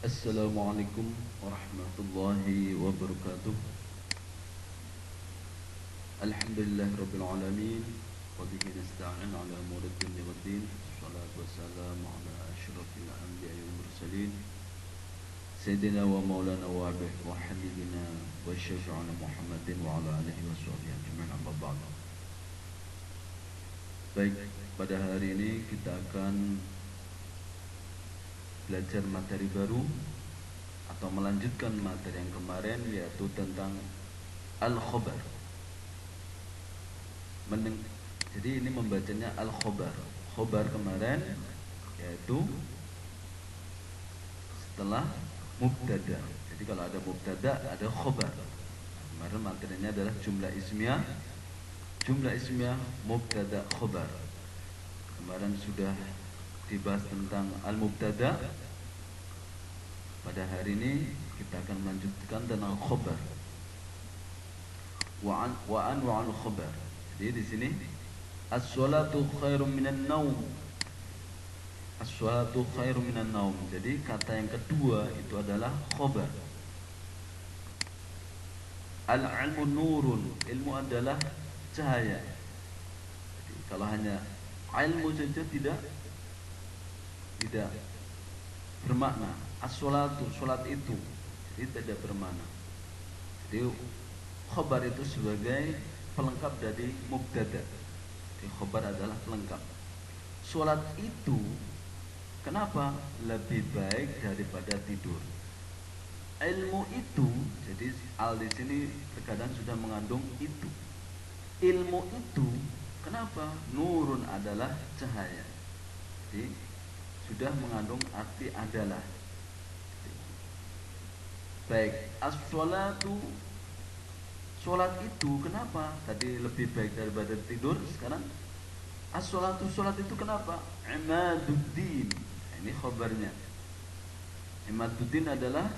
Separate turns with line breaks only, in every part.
Assalamualaikum warahmatullahi wabarakatuh. Alhamdulillahirabbil alamin wa bihi nasta'in ala umuri dunya waddin. Wassalatu wassalamu ala asyrafil anbiya'i wal mursalin sayyidina wa maulana wa habibina wa syafi'ina Muhammadin wa ala alihi wa sahbihi ajma'in, amma ba'd. Baik, pada hari ini kita akan belajar materi baru atau melanjutkan materi yang kemarin, yaitu tentang al-khobar. Jadi ini membacanya al-khobar. Khobar kemarin yaitu setelah mubtada. Jadi kalau ada mubtada ada khobar. Kemarin materinya adalah jumlah ismiyah. Jumlah ismiyah, mubtada, khobar. Kemarin sudah dibahas tentang al-mubtada. Pada hari ini kita akan melanjutkan tentang khobar. Wa'an khobar. Jadi di sini as-sholatu khairum minan naum. As-sholatu khairum minan naum. Jadi kata yang kedua itu adalah khobar. Al-ilmu nurun. Ilmu adalah cahaya. Jadi kalau hanya ilmu saja tidak bermakna. As-sholatu, sholat itu, jadi tidak bermakna. Jadi khobar itu sebagai pelengkap dari mubtada. Jadi khobar adalah pelengkap. Sholat itu kenapa lebih baik daripada tidur? Ilmu itu, jadi al di sini terkadang sudah mengandung itu. Ilmu itu kenapa? Nurun adalah cahaya. Jadi sudah mengandung arti adalah. Baik, as-sholatu, sholat itu kenapa tadi lebih baik daripada tidur? Sekarang as-sholatu, sholat itu kenapa? Imaduddin. Ini khabarnya. Imaduddin adalah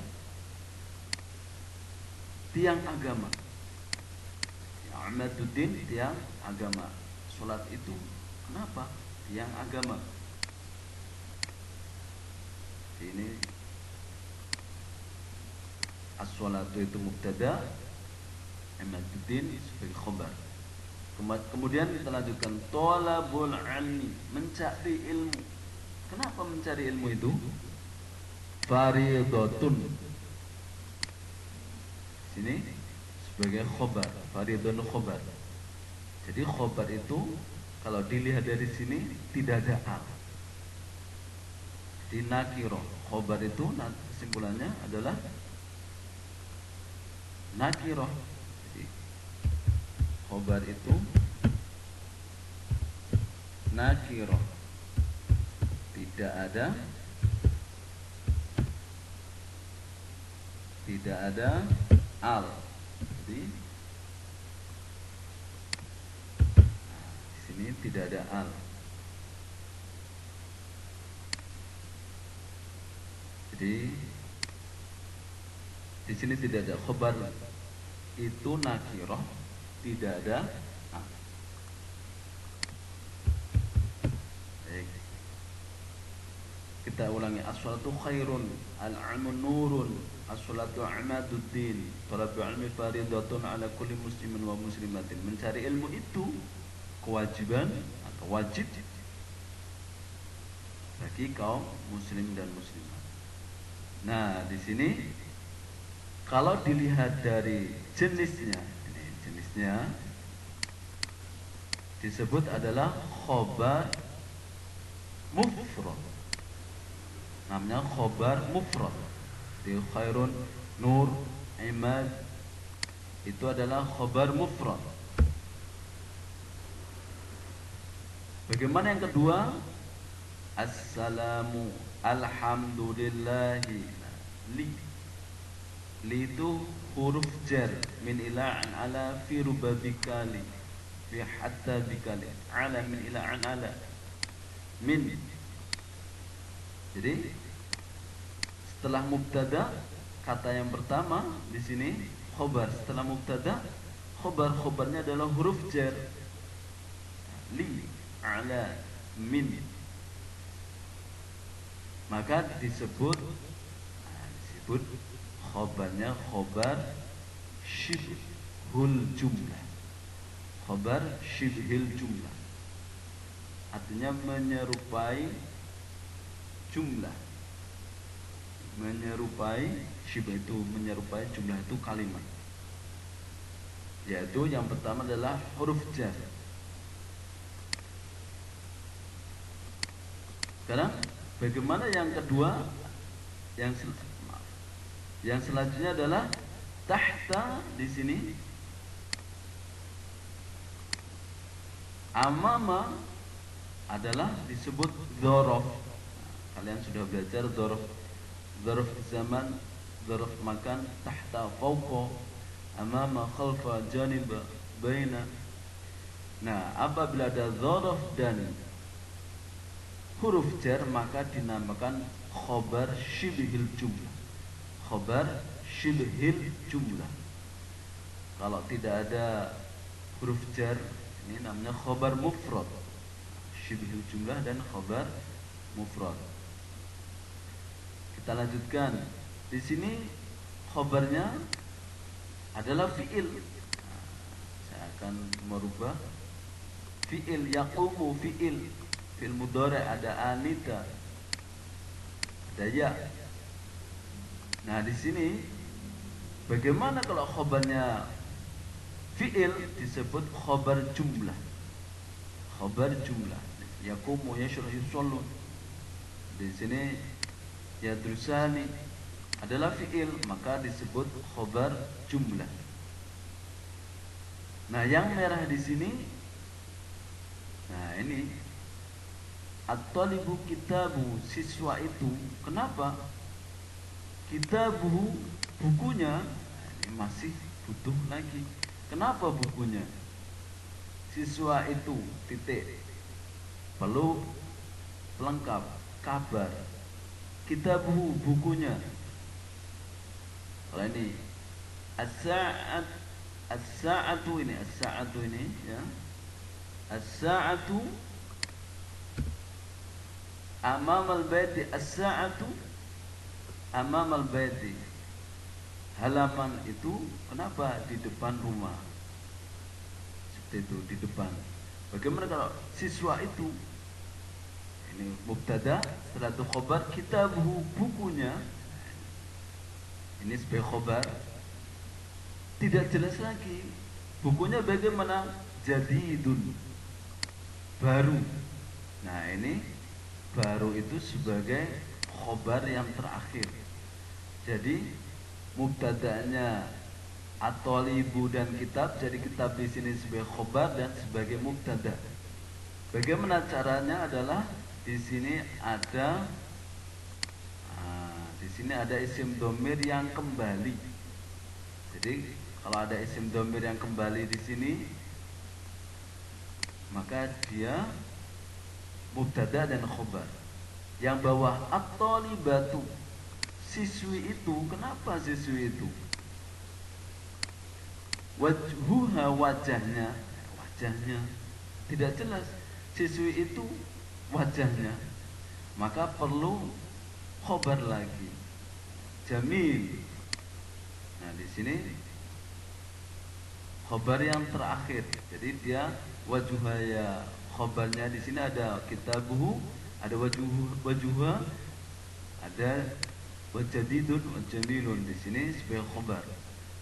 tiang agama. Imaduddin, tiang agama. Sholat itu kenapa? Tiang agama. Ini as-sholatu itu mubtada, imaduddin sebagai khobar. Kemudian kita lanjutkan thalabul ilmi, mencari ilmu. Kenapa mencari ilmu itu? Faridatun. Sini sebagai khobar, faridun khobar. Jadi khobar itu kalau dilihat dari sini tidak ada al. Di nakiro, khobar itu kesimpulannya adalah nakiro. Jadi khobar itu nakiro, tidak ada al. Jadi di sini tidak ada al. Jadi di sini tidak ada khobar itu nakirah, tidak ada. Baik. Kita ulangi. As-sholatu khairun, al-ilmu nurun, as-sholatu imaduddin, talabul ilmi faridatun ala kulli muslimin wa muslimatin. Mencari ilmu itu kewajiban atau wajib bagi kaum muslim dan muslimat. Nah, di sini kalau dilihat dari jenisnya, ini jenisnya disebut adalah khobar mufrad. Namanya khobar mufrad. Di khairun, nur, imad itu adalah khobar mufrad. Bagaimana yang kedua? Assalamu, alhamdulillahi. Li itu huruf jar, min ila an ala fi rubabikali, fi hatta bikali, ala min ila an ala, min. Jadi setelah mubtada, kata yang pertama di sini khobar. Setelah mubtada, khobarnya adalah huruf jar, li, ala, min. Maka disebut disebut khobarnya khobar syibhul jumlah. Khobar syibhil jumlah artinya menyerupai jumlah. Menyerupai syibh itu menyerupai jumlah itu kalimat. Yaitu yang pertama adalah huruf jar. Sekarang bagaimana yang kedua? Yang selanjutnya adalah tahta di sini. Amama adalah disebut dzaraf. Kalian sudah belajar dzaraf. Dzaraf zaman, dzaraf makan, tahta, fawqa, amama, khalfa, janiba, baina. Nah, apabila ada dzaraf dan huruf jar maka dinamakan khobar syibhil jumlah. Khobar syibhil jumlah. Kalau tidak ada huruf jar, ini namanya khobar mufrad. Syibhil jumlah dan khobar mufrad. Kita lanjutkan. Di sini khobarnya adalah fi'il. Saya akan merubah fi'il. Yaqumu fi'il. Fi'il mudhari' ada anita, ada ya. Nah di sini bagaimana kalau khobarnya fi'il disebut khobar jumlah. Khobar jumlah. Yaqumu yashrah yusallu. Di sini yadrusani adalah fi'il maka disebut khobar jumlah. Nah yang merah di sini, nah ini at-talibu kitabu, siswa itu. Kenapa? Kitabu bukunya, ini masih butuh lagi. Kenapa bukunya? Siswa itu titik perlu pelengkap kabar. Kitabu bukunya. Kalau ini as-sa'atu ini ya. As-sa'atu amamal baiti, as-sa'atu amamal baiti. Halaman itu kenapa di depan rumah? Seperti itu, di depan. Bagaimana kalau siswa itu? Ini mubtada, setelah itu khobar, kitabuhu bukunya. Ini sebagai khobar. Tidak jelas lagi. Bukunya bagaimana? Jadidun, baru. Nah ini baru itu sebagai khobar yang terakhir. Jadi mubtada'nya at-talibu dan kitab, jadi kitab di sini sebagai khobar dan sebagai mubtada. Bagaimana caranya adalah di sini ada isim dhamir yang kembali. Jadi kalau ada isim dhamir yang kembali di sini maka dia mubtada dan khobar. Yang bawah at-talibatu, siswi itu. Kenapa siswi itu? Wajhuha, wajahnya tidak jelas. Siswi itu wajahnya, maka perlu khobar lagi. Jamil. Nah di sini khobar yang terakhir. Jadi dia wajhaya, khobarnya di sini ada kitabuhu, ada wajhuha, ada wajadidun, wajamilun di sini sebagai khobar.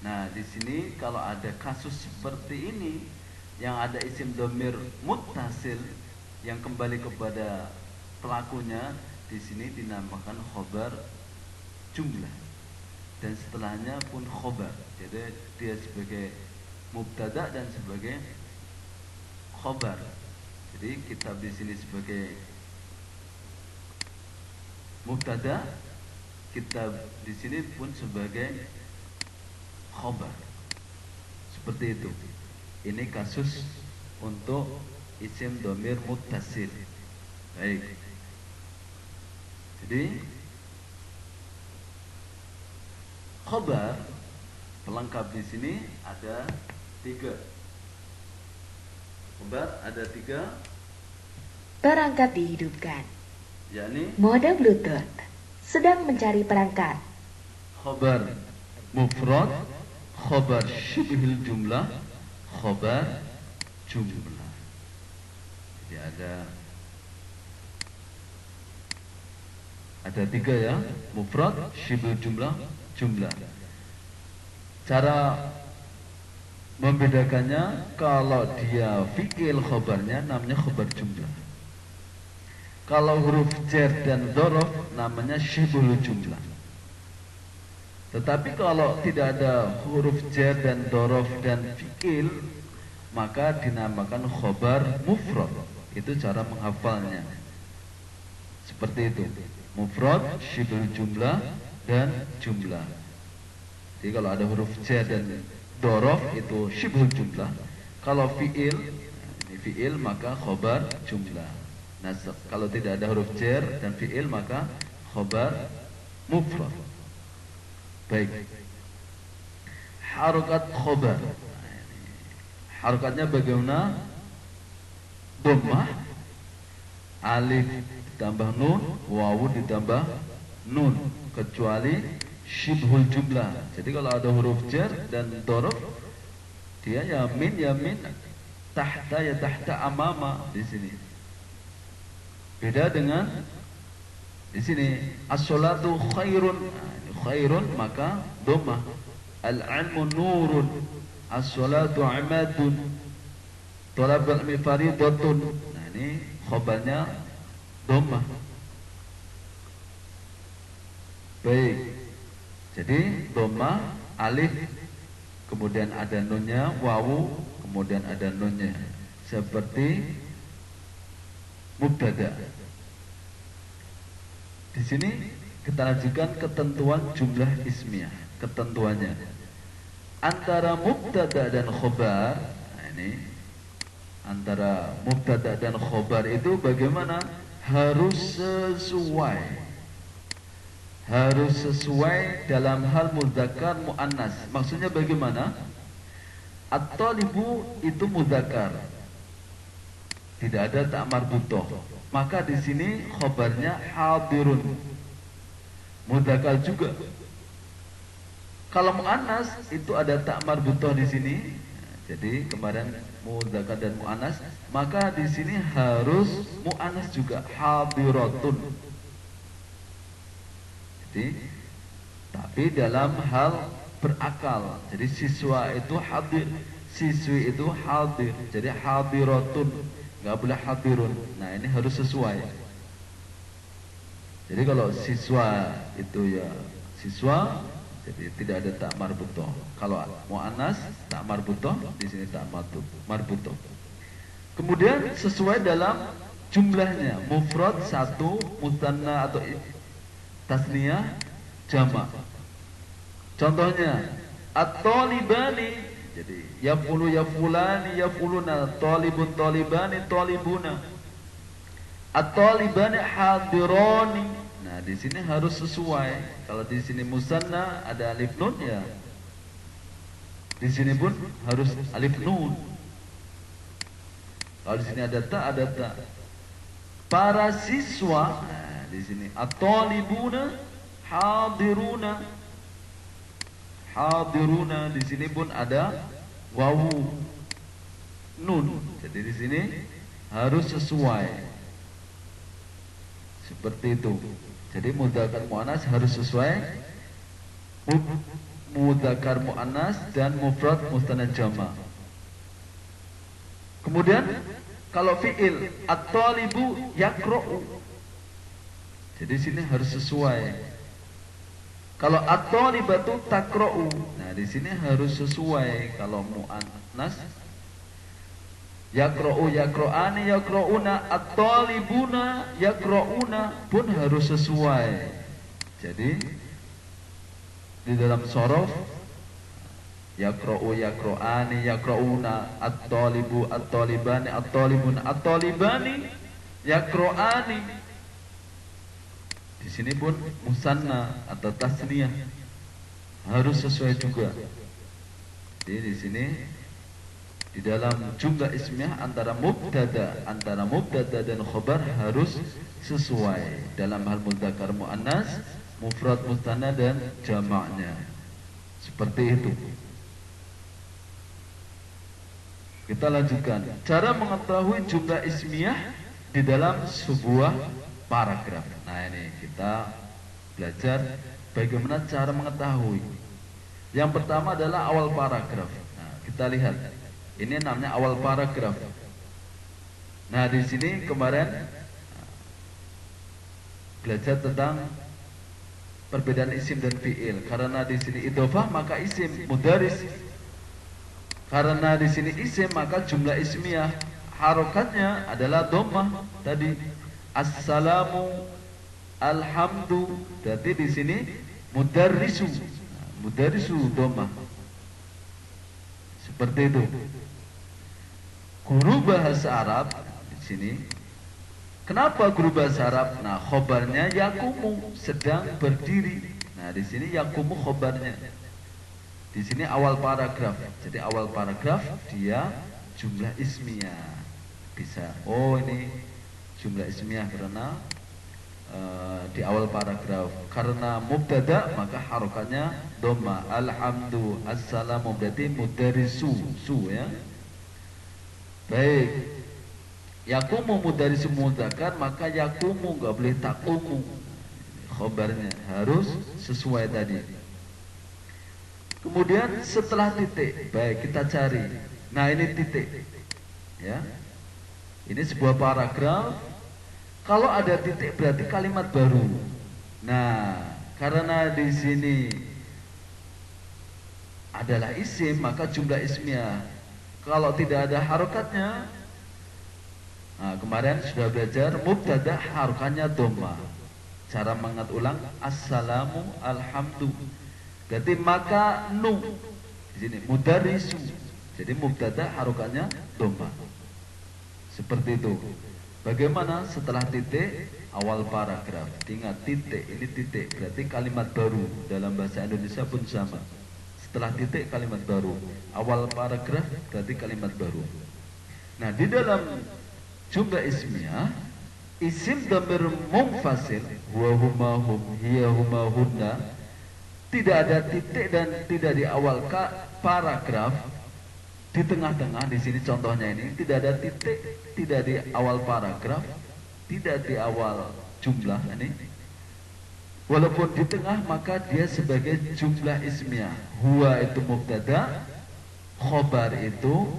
Nah, di sini kalau ada kasus seperti ini yang ada isim dhamir muttasil yang kembali kepada pelakunya, di sini dinamakan khobar jumlah. Dan setelahnya pun khobar. Jadi dia sebagai mubtada dan sebagai khobar. Jadi kitab di sini sebagai mubtada, kitab di sini pun sebagai khobar. Seperti itu. Ini kasus untuk isim dhamir muttasil. Baik. Jadi khobar pelengkap di sini ada 3. Khobar ada 3.
Perangkat dihidupkan.
Yakni
mode Bluetooth. Sedang mencari perangkat.
khobar mufrad, khobar syibhil jumlah, khobar jumlah. Jadi ada tiga ya, mufrad, syibhil jumlah, jumlah. Cara membedakannya, kalau dia fi'il khobarnya namanya khobar jumlah. Kalau huruf jar dan dzaraf namanya syibhul jumlah. Tetapi kalau tidak ada huruf jar dan dzaraf dan fi'il, maka dinamakan khobar mufrad. Itu cara menghafalnya. Seperti itu. Mufrad, syibhul jumlah dan jumlah. Jadi kalau ada huruf jar dan dzaraf itu syibhul jumlah. Kalau fi'il, ini fi'il maka khobar jumlah. Nah, kalau tidak ada huruf jar dan fi'il maka khobar mufrad. Baik. Harokat khobar. Harokatnya bagaimana? Dhammah, alif ditambah nun, wawu ditambah nun, kecuali syibhul jumlah. Jadi kalau ada huruf jar dan dzaraf, dia yamin, tahta ya tahta, amama di sini. Beda dengan di sini as-salatu khairun, khairun maka dhammah, al-ilmu nurun, as-salatu amadun, talabul ilmi faridatun. Nah ini khobarnya dhammah. Baik. Jadi dhammah, alif, kemudian ada nunnya, wawu, kemudian ada nunnya. Seperti mubtada. Di sini kita lanjutkan ketentuan jumlah ismiyah. Ketentuannya antara mubtada dan khobar. Nah, ini antara mubtada dan khobar itu bagaimana? Harus sesuai dalam hal mudzakkar muannas. Maksudnya bagaimana? At-talibu itu mudzakkar, tidak ada tak marbutoh, maka di sini khobarnya hadirun, mudzakkar juga. Kalau muannas itu ada tak marbutoh di sini. Jadi kemarin mudzakkar dan muannas, maka di sini harus muannas juga, hadiratun. Jadi tapi dalam hal berakal. Jadi siswa itu hadir, siswi itu hadir. Jadi hadiratun, nggak boleh hadirun. Nah ini harus sesuai. Jadi kalau siswa itu ya siswa, jadi tidak ada tak marbutoh. Kalau muannas tak marbutoh, di sini tak marbutoh. Kemudian sesuai dalam jumlahnya, mufrad satu, musanna atau tasniyah jamak. Contohnya at-talibani, jadi yafulu yafulani yafuluna, talibun talibani talibuna, at-talibani hadirani. Nah di sini harus sesuai. Kalau di sini musanna ada alif nun ya, di sini pun harus alif nun. Kalau di sini ada ta. Para siswa, nah di sini at-talibuna hadiruna. Hadiruna di sini pun ada wawu nun. Jadi di sini harus sesuai. Seperti itu. Jadi mudzakkar muannas harus sesuai, mudzakkar muannas dan mufrad musanna jamak. Kemudian kalau fi'il at-talibu yaqra'u, jadi sini harus sesuai. Kalau at-talibatu taqra'u, nah di sini harus sesuai. Kalau muannas yaqra'u yaqra'ani yaqra'una, at-talibuna yaqra'una pun harus sesuai. Jadi di dalam shorof yaqra'u yaqra'ani yaqra'una, at-talibu at-talibani at-talibuna at-talibani yaqra'ani. Di sini pun musanna atau tasniyah harus sesuai juga. Jadi di sini di dalam jumlah ismiyah antara mubtada dan khobar harus sesuai. Dalam hal mudzakkar muannas mufrad mustanna dan jamaknya. Seperti itu. Kita lanjutkan. Cara mengetahui jumlah ismiyah di dalam sebuah paragraf. Nah, ini kita belajar bagaimana cara mengetahui. Yang pertama adalah awal paragraf. Nah, kita lihat. Ini namanya awal paragraf. Nah, di sini kemarin belajar tentang perbedaan isim dan fiil. Karena di sini idhofah maka isim mudaris. Karena di sini isim maka jumlah ismiyah harokatnya adalah dhammah tadi. Assalamu alhamdu. Berarti di sini mudarrisu. Mudarrisu dhammah. Seperti itu. Guru bahasa Arab di sini. Kenapa guru bahasa Arab? Nah, khobarnya yakumu, sedang berdiri. Nah, di sini yakumu khobarnya. Di sini awal paragraf. Jadi awal paragraf dia jumlah ismiyah. Bisa. Oh, ini jumlah ismiyah karena di awal paragraf. Karena mubtada maka harokatnya dhamma. Alhamdu, assalamu berarti mudarisu, su ya. Baik. Yakumu mudarisu mudzakkar maka yakumu enggak boleh takumu. Khobarnya harus sesuai tadi. Kemudian setelah titik, baik kita cari. Nah, ini titik. Ya. Ini sebuah paragraf. Kalau ada titik berarti kalimat baru. Nah, karena di sini adalah isim maka jumlah ismiyah. Kalau tidak ada harokatnya, nah, kemarin sudah belajar mubtada harokatnya dhammah. Cara mengingat ulang assalamu alhamdu. Berarti maka nu di sini mudarrisu. Jadi mubtada harokatnya dhammah. Seperti itu. Bagaimana setelah titik awal paragraf? Ingat titik ini titik berarti kalimat baru. Dalam bahasa Indonesia pun sama. Setelah titik kalimat baru. Awal paragraf berarti kalimat baru. Nah, di dalam jumlah ismiyah isim dhamir munfasil huwa huma hum hiya huma hunna tidak ada titik dan tidak di awal paragraf. Di tengah-tengah di sini contohnya ini tidak ada titik, tidak di awal paragraf, tidak di awal jumlah ini. Walaupun di tengah maka dia sebagai jumlah ismiyah. Huwa itu mubtada, khobar itu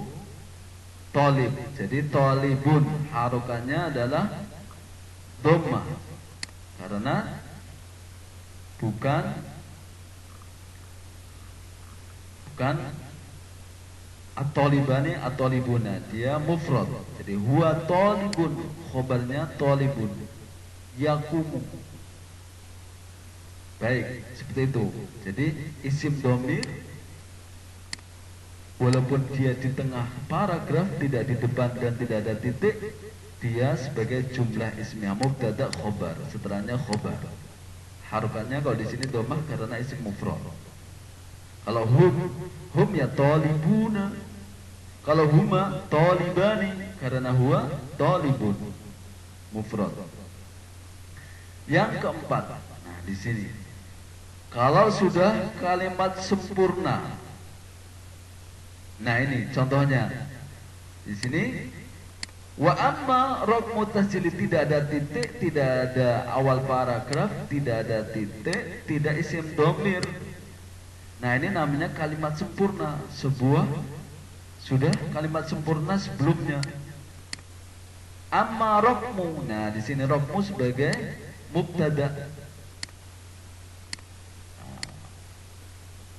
tolib. Jadi tolibun harokannya adalah dhammah karena bukan at-talibani at-talibuna, dia mufrad. Jadi huwa talibun, khobarnya talibun. Yakumu. Baik, seperti itu. Jadi isim dhamir walaupun dia di tengah paragraf, tidak di depan dan tidak ada titik, dia sebagai jumlah ismiyah mubtada khobar, setelahnya khobar. Harokatnya kalau di sini dhammah karena isim mufrad. Kalau hum ya talibuna. Kalau huma talibani karena huwa talibun. Mufrad. Yang keempat. Nah, di sini. Kalau sudah kalimat sempurna. Nah, ini contohnya. Di sini wa amma raqmu tasjil tidak ada titik, tidak ada awal paragraf, tidak ada titik, tidak isim dhamir. Nah, ini namanya kalimat sempurna. Sebuah sudah kalimat sempurna sebelumnya. Amma raqmu. Nah, di sini raqmu sebagai mubtada.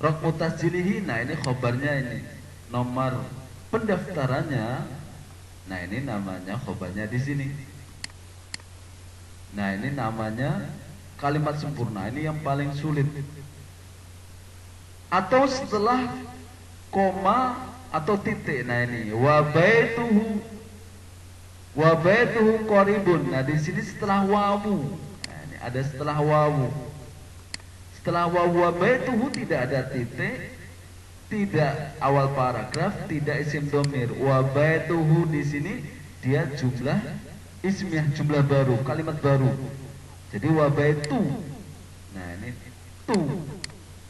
Raqmu tasjilihi. Nah, ini khobarnya ini. Nomor pendaftarannya. Nah, ini namanya khobarnya di sini. Nah, ini namanya kalimat sempurna. Ini yang paling sulit. Atau setelah koma atau titik. Nah, ini wa baituhu qaribun. Nah, di sini setelah wawu. Nah, ini ada setelah wawu. Setelah wawu wa baituhu tidak ada titik, tidak awal paragraf, tidak isim dhamir. Wa baituhu di sini dia jumlah ismiyah, jumlah baru, kalimat baru. Jadi wa baitu. Nah ini tu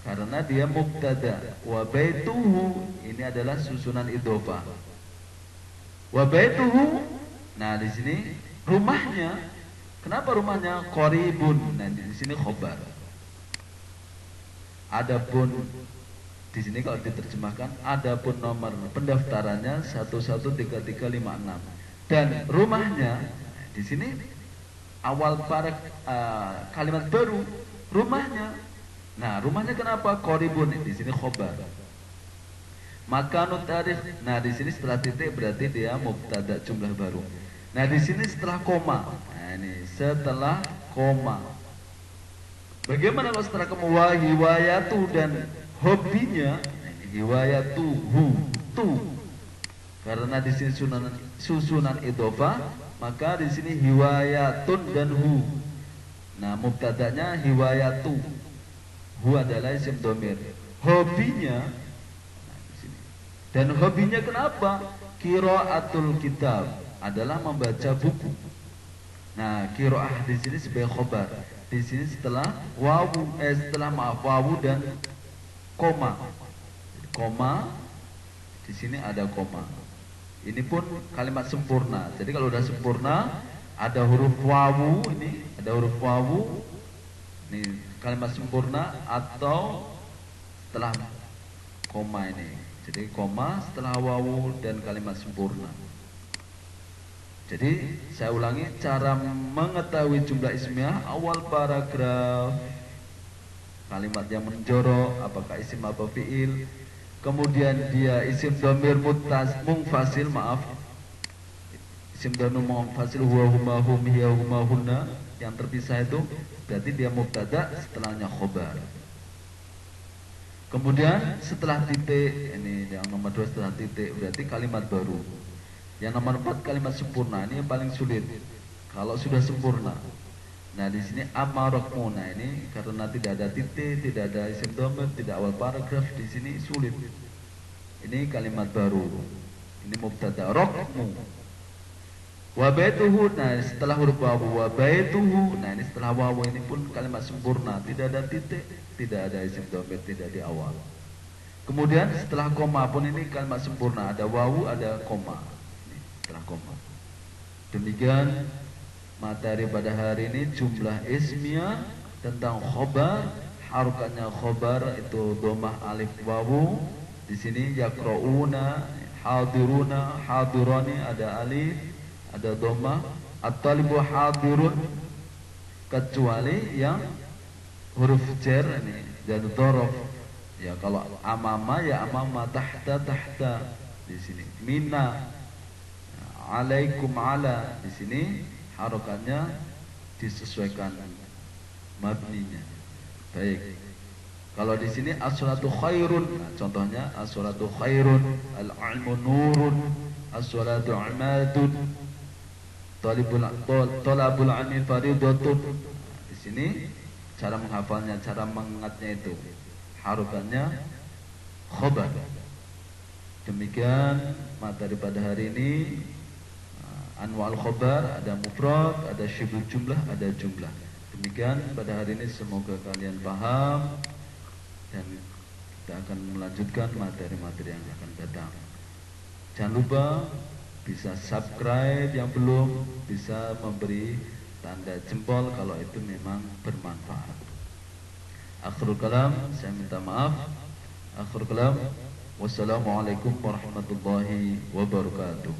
karena dia mubtada. Wa baituhu ini adalah susunan idhofah. Wa baituhu, nah di sini rumahnya. Kenapa rumahnya? Qaribun. Nah di sini khobar. Adapun di sini kalau diterjemahkan, adapun nomor pendaftarannya 113356 dan rumahnya di sini awal para kalimat baru rumahnya. Nah rumahnya kenapa? Qaribun, di sini khobar. Makanut tarikh. Nah di sini setelah titik berarti dia mubtada jumlah baru. Nah di sini setelah koma. Nah ini setelah koma. Bagaimana kalau setelah koma? Wa hiwayatu, dan hobinya. Nah, hiwayatuhu tu. Karena di sini susunan idhofah, maka di sini hiwayatun dan hu. Nah mubtadanya hiwayatu. Hu adalah isim dhamir. Hobinya. Dan hobinya kenapa? Qiraatul kitab, adalah membaca buku. Nah, qiraah di sini sebagai khobar. Di sini setelah wawu dan koma. Koma di sini ada koma. Ini pun kalimat sempurna. Jadi kalau udah sempurna ada huruf wawu, ini ada huruf wawu. Ini kalimat sempurna atau setelah koma ini. Jadi koma setelah wawu dan kalimat sempurna. Jadi saya ulangi, cara mengetahui jumlah ismiyah awal paragraf, kalimat yang menjorok apakah isim apa fiil, kemudian dia isim dhamir munfasil, isim dhamir munfasil huwa huma hum hiya huma hunna, yang terpisah itu berarti dia mubtada, setelahnya khobar. Kemudian setelah titik, ini yang nomor 2 setelah titik berarti kalimat baru. Yang nomor 4 kalimat sempurna, ini yang paling sulit. Kalau sudah sempurna. Nah di sini amarokmu, nah ini karena tidak ada titik, tidak ada isim dhamir, tidak awal paragraf, di sini sulit. Ini kalimat baru. Ini mubtada rokmu. Wa baituhu, nah setelah huruf wawu, wa baituhu, nah ini setelah wawu ini pun kalimat sempurna, tidak ada titik, tidak ada isim dhamir, tidak di awal. Kemudian setelah koma pun ini kalimat sempurna, ada wawu, ada koma. Ini setelah koma. Demikian materi pada hari ini, jumlah ismiyah tentang khobar. Harokatnya khobar itu dhammah alif wawu. Di sini yaqrauna, hadiruna, hadirani ada alif, ada dhammah. At-talibu hadirun, kecuali yang huruf jar ini dan dzaraf. Ya kalau amama ya amama, tahta tahta di sini. Minna, alaikum ala, di sini harokatnya disesuaikan mabninya. Baik. Kalau di sini as-salatu khairun, nah, contohnya as-salatu khairun, al-ilmu nurun, as-salatu imadun, talabul ilmi faridatun. Di sini cara menghafalnya, cara mengingatnya itu harokatnya khobar. Demikian materi pada hari ini. Anwa'ul khobar, ada mufrad, ada syibul jumlah, ada jumlah. Demikian pada hari ini, semoga kalian paham dan kita akan melanjutkan materi-materi yang akan datang. Jangan lupa bisa subscribe, yang belum bisa memberi tanda jempol kalau itu memang bermanfaat. Akhirul kalam, saya minta maaf. Akhirul kalam, wassalamualaikum warahmatullahi wabarakatuh.